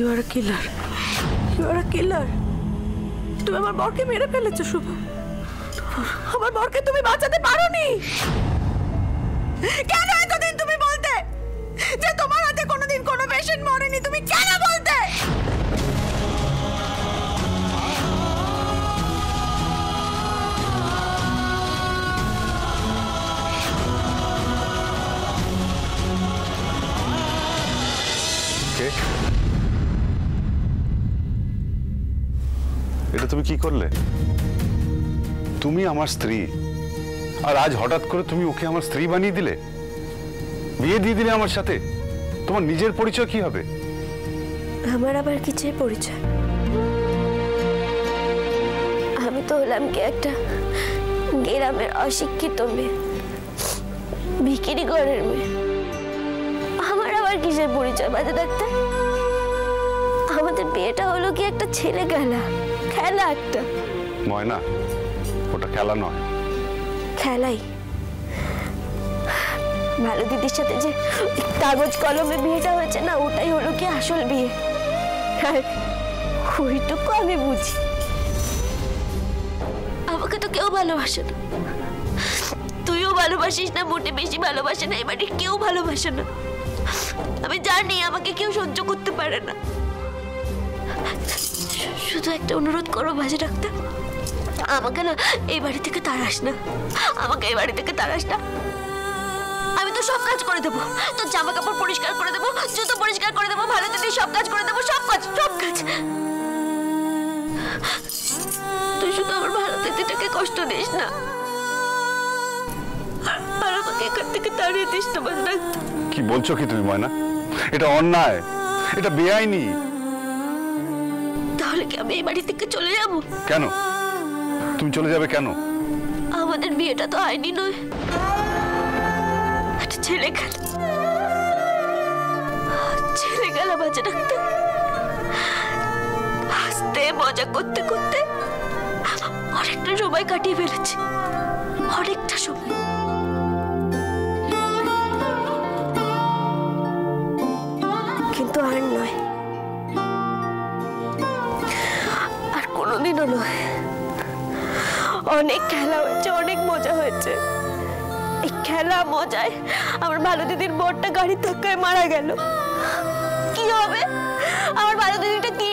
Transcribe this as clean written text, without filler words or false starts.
You are a killer. You are a killer. তুমি আমার বরকে মেরে ফেলেছো শুভ। আমার বরকে তুমি বাঁচাতে পারোনি। কেন এতদিন তুমি বলতে যে তোমার হাতে কোনোদিন কোনো পেশেন্ট মরেনি? তুমি কেন বলতে? এটা তুমি কি করলে? তুমি আমার স্ত্রী, আর আজ হঠাৎ করে তুমি ওকে আমার স্ত্রী বানিয়ে দিলে, বিয়ে দিয়ে দিলে আমার সাথে। তোমার নিজের পরিচয় কি হবে? আমার আবার কিসের পরিচয়? আমি তো হলাম কি একটা গ্রামের অশিক্ষিত মেয়ে, ভিখিরি ঘরের মেয়ে। আমার আবার কিসের পরিচয় বাজে ডাক্তার? আমাদের বিয়েটা হলো কি একটা ছেলে খেলা, খেলা একটা। ময়না, ওটা খেলা নয়। খেলাই। ভালো দিদির সাথে যে কাগজ কলমে বিয়েটা হয়েছে না, ওটাই হলো কি আসল বিয়ে। ওইটুকু আমি বুঝি। আমাকে তো কেউ ভালোবাসে না, তুইও ভালোবাসিস না, মোটে বেশি ভালোবাসে না, এবারে কেউ ভালোবাসে না। আমি জানি আমাকে কেউ সহ্য করতে পারে না। শুধু একটা অনুরোধ করো বাজে ডাক্তার, আমাকে না এই বাড়ি থেকে তাড়াস না, আমাকে এই বাড়ি থেকে তাড়াস না। আমি তো সব কাজ করে দেবো, তোর জামা কাপড় পরিষ্কার করে দেবো, জুতো পরিষ্কার করে দেবো, ভালো দিদি সব কাজ করে দেবো, সব কাজ সব কাজ। তুই শুধু আমার ভালো দিদিটাকে কষ্ট দিস না, আর আমাকে এখান থেকে তাড়িয়ে দিস না বাজে ডাক্তার। কি বলছো কি তুমি ময়না? এটা অন্যায়, এটা বেআইনি। তাহলে কি আমি এই বাড়ি থেকে চলে যাব? কেন তুমি চলে যাবে? কেন? আমাদের বিয়েটা তো আইনি নয়, একটা ছেলে খেলা, ছেলে খেলা বাজে ডাক্তার। হাসতে মজা করতে করতে অনেকটা সময় কাটিয়ে ফেলেছি, অনেকটা সময়। কিন্তু আর নয়, আর কোনোদিনও নয়। অনেক খেলা হয়েছে, অনেক মজা হয়েছে। এই খেলা মজায় আমার ভালো দিদির বরটা গাড়ির ধাক্কায় মারা গেল। কি হবে? আমার ভালো দিদিটা কি